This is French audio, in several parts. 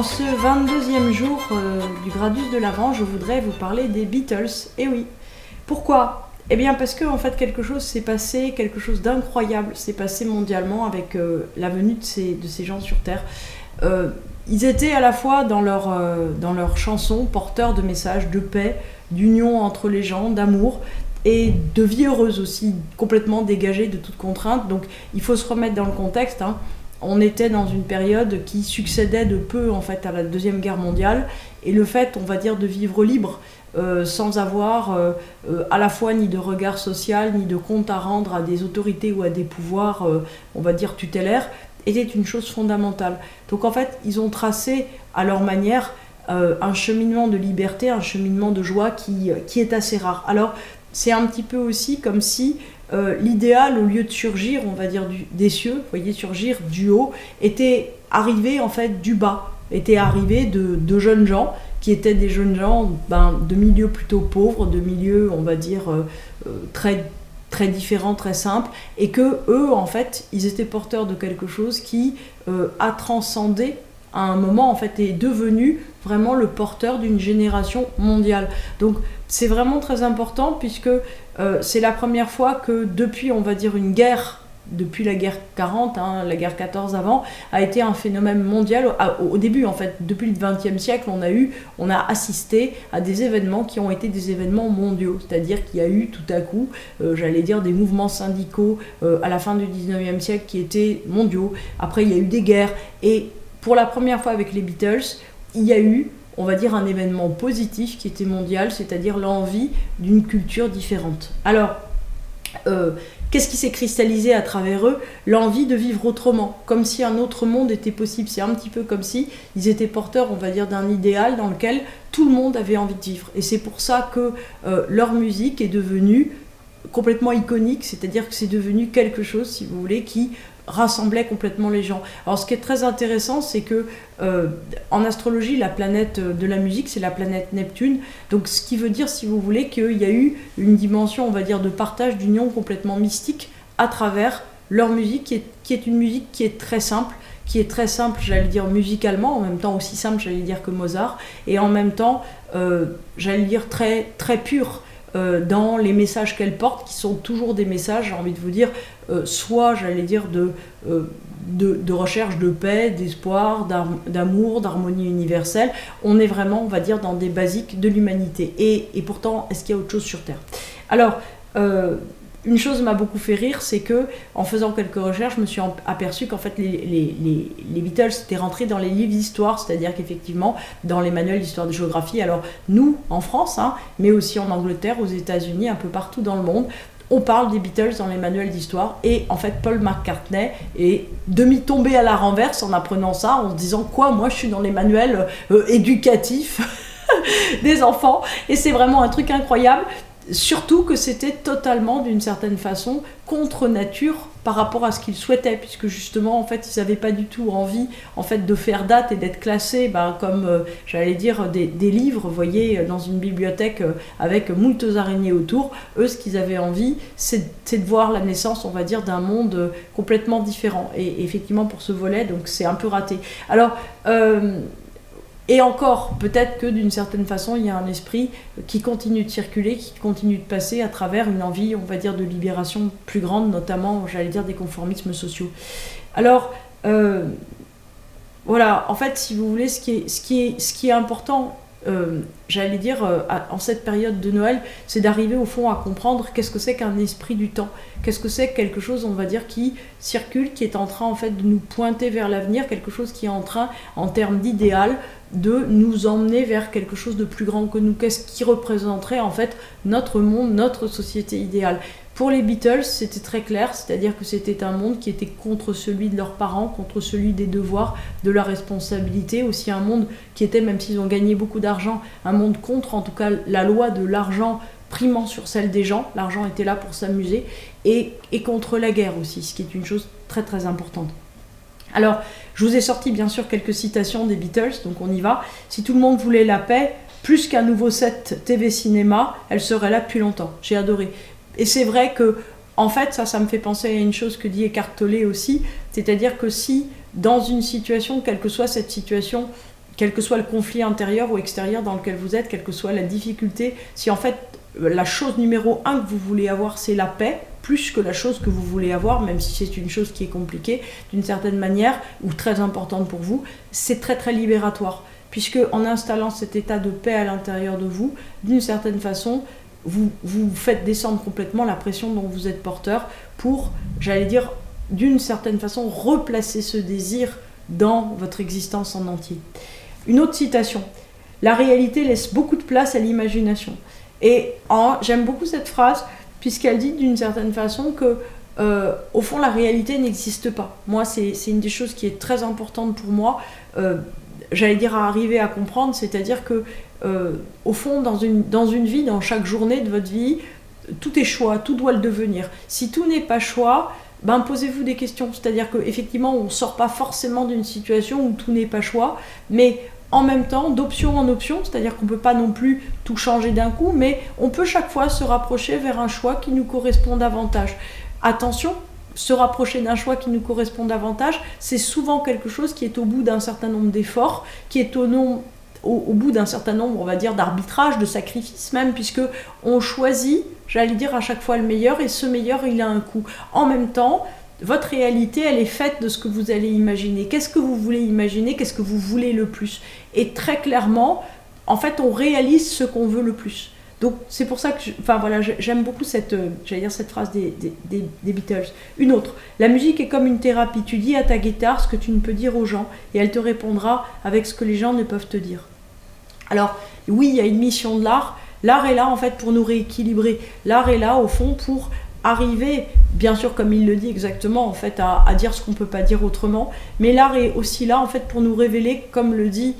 En ce 22e jour du Gradus de l'Avent, je voudrais vous parler des Beatles. Et oui, pourquoi ? Eh bien parce que en fait quelque chose s'est passé, quelque chose d'incroyable s'est passé mondialement avec la venue de ces gens sur Terre. Ils étaient à la fois dans leurs chansons porteurs de messages de paix, d'union entre les gens, d'amour et de vie heureuse aussi, complètement dégagée de toute contrainte. Donc il faut se remettre dans le contexte, hein. On était dans une période qui succédait de peu en fait à la Deuxième Guerre mondiale, et le fait, on va dire, de vivre libre, sans avoir à la fois ni de regard social, ni de compte à rendre à des autorités ou à des pouvoirs, on va dire, tutélaires, était une chose fondamentale. Donc en fait, ils ont tracé à leur manière un cheminement de liberté, un cheminement de joie qui est assez rare. Alors c'est un petit peu aussi comme si l'idéal, au lieu de surgir, on va dire, des cieux, vous voyez, surgir du haut, était arrivé en fait du bas, était arrivé de jeunes gens qui étaient des jeunes gens de milieux plutôt pauvres, de milieux, on va dire, très, très différents, très simples, et que eux, en fait, ils étaient porteurs de quelque chose qui a transcendé à un moment, en fait, est devenu vraiment le porteur d'une génération mondiale. Donc, c'est vraiment très important puisque c'est la première fois que depuis, on va dire, une guerre, depuis la guerre 40, la guerre 14 avant, a été un phénomène mondial. Au début, en fait, depuis le XXe siècle, on a assisté à des événements qui ont été des événements mondiaux. C'est-à-dire qu'il y a eu tout à coup, j'allais dire, des mouvements syndicaux à la fin du XIXe siècle qui étaient mondiaux. Après, il y a eu des guerres. Et pour la première fois avec les Beatles, il y a eu, on va dire, un événement positif qui était mondial, c'est-à-dire l'envie d'une culture différente. Alors, qu'est-ce qui s'est cristallisé à travers eux ? L'envie de vivre autrement, comme si un autre monde était possible. C'est un petit peu comme si ils étaient porteurs, on va dire, d'un idéal dans lequel tout le monde avait envie de vivre. Et c'est pour ça que leur musique est devenue complètement iconique, c'est-à-dire que c'est devenu quelque chose, si vous voulez, qui rassemblait complètement les gens. Alors ce qui est très intéressant, c'est que en astrologie, la planète de la musique, c'est la planète Neptune. Donc ce qui veut dire, si vous voulez, qu'il y a eu une dimension, on va dire, de partage, d'union complètement mystique à travers leur musique, qui est une musique qui est très simple, j'allais dire, musicalement, en même temps aussi simple, j'allais dire, que Mozart, et en même temps, j'allais dire, très, très pure dans les messages qu'elle porte, qui sont toujours des messages, j'ai envie de vous dire, soit, j'allais dire, de recherche de paix, d'espoir, d'amour, d'harmonie universelle. On est vraiment, on va dire, dans des basiques de l'humanité. Et pourtant, est-ce qu'il y a autre chose sur Terre ? Alors, une chose m'a beaucoup fait rire, c'est que en faisant quelques recherches, je me suis aperçu qu'en fait les Beatles étaient rentrés dans les livres d'histoire, c'est-à-dire qu'effectivement dans les manuels d'histoire de géographie, alors nous en France, mais aussi en Angleterre, aux États-Unis, un peu partout dans le monde, on parle des Beatles dans les manuels d'histoire, et en fait Paul McCartney est demi-tombé à la renverse en apprenant ça, en se disant quoi, moi je suis dans les manuels éducatifs des enfants, et c'est vraiment un truc incroyable. Surtout que c'était totalement, d'une certaine façon, contre nature par rapport à ce qu'ils souhaitaient, puisque justement, en fait, ils n'avaient pas du tout envie, en fait, de faire date et d'être classés, comme, j'allais dire, des livres, vous voyez, dans une bibliothèque avec moultes araignées autour. Eux, ce qu'ils avaient envie, c'est de voir la naissance, on va dire, d'un monde complètement différent. Et effectivement, pour ce volet, donc, c'est un peu raté. Alors, et encore, peut-être que d'une certaine façon, il y a un esprit qui continue de circuler, qui continue de passer à travers une envie, on va dire, de libération plus grande, notamment, j'allais dire, des conformismes sociaux. Alors, voilà, en fait, si vous voulez, ce qui est important, j'allais dire, en cette période de Noël, c'est d'arriver au fond à comprendre qu'est-ce que c'est qu'un esprit du temps, qu'est-ce que c'est que quelque chose, on va dire, qui circule, qui est en train, en fait, de nous pointer vers l'avenir, quelque chose qui est en train, en termes d'idéal, de nous emmener vers quelque chose de plus grand que nous. Qu'est-ce qui représenterait, en fait, notre monde, notre société idéale ? Pour les Beatles, c'était très clair, c'est-à-dire que c'était un monde qui était contre celui de leurs parents, contre celui des devoirs, de la responsabilité, aussi un monde qui était, même s'ils ont gagné beaucoup d'argent, un monde contre, en tout cas, la loi de l'argent primant sur celle des gens. L'argent était là pour s'amuser, et contre la guerre aussi, ce qui est une chose très très importante. Alors, je vous ai sorti bien sûr quelques citations des Beatles, donc on y va. Si tout le monde voulait la paix, plus qu'un nouveau set TV cinéma, elle serait là depuis longtemps. J'ai adoré. Et c'est vrai que, en fait, ça me fait penser à une chose que dit Eckhart Tolle aussi, c'est-à-dire que si, dans une situation, quelle que soit cette situation, quel que soit le conflit intérieur ou extérieur dans lequel vous êtes, quelle que soit la difficulté, si en fait la chose numéro 1 que vous voulez avoir, c'est la paix, plus que la chose que vous voulez avoir, même si c'est une chose qui est compliquée d'une certaine manière ou très importante pour vous, c'est très très libératoire. Puisque en installant cet état de paix à l'intérieur de vous, d'une certaine façon, vous faites descendre complètement la pression dont vous êtes porteur pour, j'allais dire, d'une certaine façon, replacer ce désir dans votre existence en entier. Une autre citation. La réalité laisse beaucoup de place à l'imagination. Et j'aime beaucoup cette phrase, puisqu'elle dit d'une certaine façon que, au fond, la réalité n'existe pas. Moi, c'est une des choses qui est très importante pour moi, j'allais dire à arriver à comprendre, c'est-à-dire que, au fond, dans une vie, dans chaque journée de votre vie, tout est choix, tout doit le devenir. Si tout n'est pas choix, posez-vous des questions. C'est-à-dire qu'effectivement, on ne sort pas forcément d'une situation où tout n'est pas choix, mais en même temps, d'option en option, c'est-à-dire qu'on ne peut pas non plus tout changer d'un coup, mais on peut chaque fois se rapprocher vers un choix qui nous correspond davantage. Attention, se rapprocher d'un choix qui nous correspond davantage, c'est souvent quelque chose qui est au bout d'un certain nombre d'efforts, qui est au bout d'un certain nombre, on va dire, d'arbitrage, de sacrifices même, puisque on choisit, j'allais dire, à chaque fois le meilleur, et ce meilleur, il a un coût. En même temps, votre réalité, elle est faite de ce que vous allez imaginer. Qu'est-ce que vous voulez imaginer? Qu'est-ce que vous voulez le plus? Et très clairement, en fait, on réalise ce qu'on veut le plus. Donc, c'est pour ça que j'aime beaucoup cette phrase des Beatles. Une autre. La musique est comme une thérapie. Tu dis à ta guitare ce que tu ne peux dire aux gens et elle te répondra avec ce que les gens ne peuvent te dire. Alors, oui, il y a une mission de l'art. L'art est là, en fait, pour nous rééquilibrer. L'art est là, au fond, pour arriver, bien sûr, comme il le dit exactement, en fait, à dire ce qu'on ne peut pas dire autrement, mais l'art est aussi là, en fait, pour nous révéler, comme le dit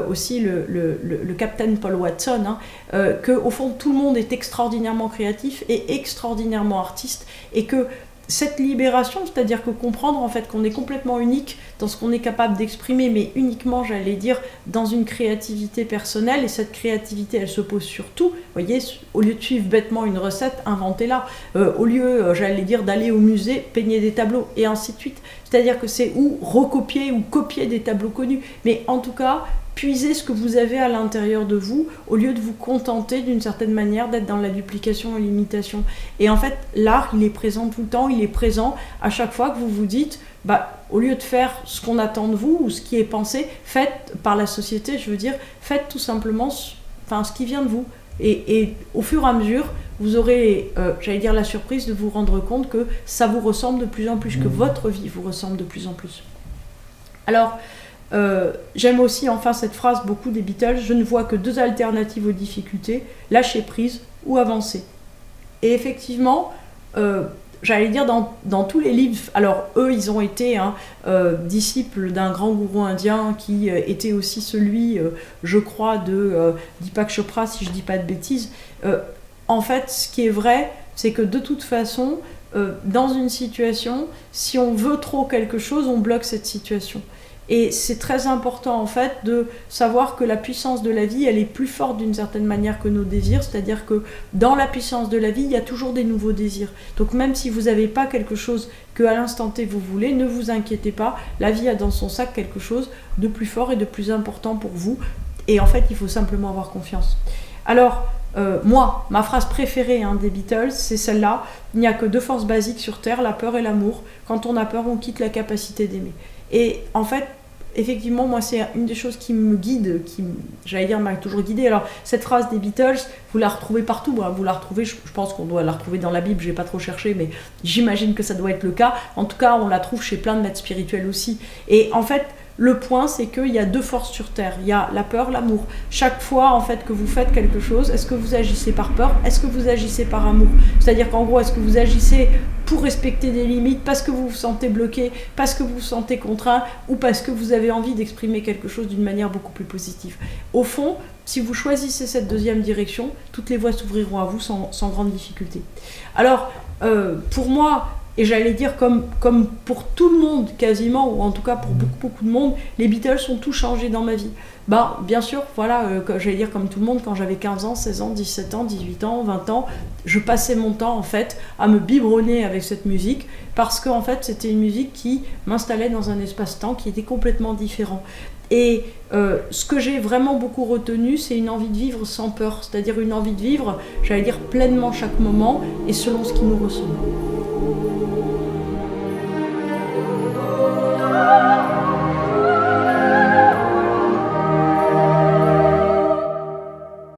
aussi le capitaine Paul Watson, qu'au fond, tout le monde est extraordinairement créatif et extraordinairement artiste, et que cette libération, c'est-à-dire que comprendre en fait qu'on est complètement unique dans ce qu'on est capable d'exprimer, mais uniquement, j'allais dire, dans une créativité personnelle, et cette créativité, elle se pose sur tout. Vous voyez, au lieu de suivre bêtement une recette, inventez-la. Au lieu, j'allais dire, d'aller au musée, peignez des tableaux, et ainsi de suite. C'est-à-dire que c'est ou recopier ou copier des tableaux connus, mais en tout cas, puisez ce que vous avez à l'intérieur de vous, au lieu de vous contenter d'une certaine manière d'être dans la duplication et l'imitation. Et en fait, l'art, il est présent tout le temps, il est présent à chaque fois que vous vous dites, au lieu de faire ce qu'on attend de vous, ou ce qui est pensé, faites par la société, je veux dire, faites tout simplement ce qui vient de vous. Et au fur et à mesure, vous aurez, j'allais dire, la surprise de vous rendre compte que ça vous ressemble de plus en plus, que votre vie vous ressemble de plus en plus. Alors, j'aime aussi enfin cette phrase beaucoup des Beatles, je ne vois que deux alternatives aux difficultés, lâcher prise ou avancer. Et effectivement, j'allais dire dans tous les livres, alors eux ils ont été disciples d'un grand gourou indien qui était aussi celui, je crois, de Deepak Chopra, si je dis pas de bêtises. En fait, ce qui est vrai, c'est que de toute façon, dans une situation, si on veut trop quelque chose, on bloque cette situation. Et c'est très important en fait de savoir que la puissance de la vie, elle est plus forte d'une certaine manière que nos désirs, c'est-à-dire que dans la puissance de la vie, il y a toujours des nouveaux désirs. Donc même si vous n'avez pas quelque chose qu'à l'instant T vous voulez, ne vous inquiétez pas, la vie a dans son sac quelque chose de plus fort et de plus important pour vous. Et en fait, il faut simplement avoir confiance. Alors, moi, ma phrase préférée des Beatles, c'est celle-là, il n'y a que deux forces basiques sur Terre, la peur et l'amour. Quand on a peur, on quitte la capacité d'aimer. Et en fait, effectivement, moi, c'est une des choses qui me guide, j'allais dire, m'a toujours guidée. Alors, cette phrase des Beatles, vous la retrouvez partout. Vous la retrouvez, je pense qu'on doit la retrouver dans la Bible, je n'ai pas trop cherché, mais j'imagine que ça doit être le cas. En tout cas, on la trouve chez plein de maîtres spirituels aussi. Et en fait, le point, c'est qu'il y a deux forces sur Terre. Il y a la peur, l'amour. Chaque fois, en fait, que vous faites quelque chose, est-ce que vous agissez par peur? Est-ce que vous agissez par amour? C'est-à-dire qu'en gros, est-ce que vous agissez pour respecter des limites, parce que vous vous sentez bloqué, parce que vous vous sentez contraint, ou parce que vous avez envie d'exprimer quelque chose d'une manière beaucoup plus positive? Au fond, si vous choisissez cette deuxième direction, toutes les voies s'ouvriront à vous sans grande difficulté. Alors, pour moi, et j'allais dire comme pour tout le monde quasiment, ou en tout cas pour beaucoup de monde, les Beatles ont tout changé dans ma vie. Bien sûr, voilà, j'allais dire comme tout le monde, quand j'avais 15 ans, 16 ans, 17 ans, 18 ans, 20 ans, je passais mon temps en fait à me biberonner avec cette musique, parce qu'en fait c'était une musique qui m'installait dans un espace-temps qui était complètement différent. Et ce que j'ai vraiment beaucoup retenu, c'est une envie de vivre sans peur, c'est-à-dire une envie de vivre, j'allais dire, pleinement chaque moment et selon ce qui nous ressemble.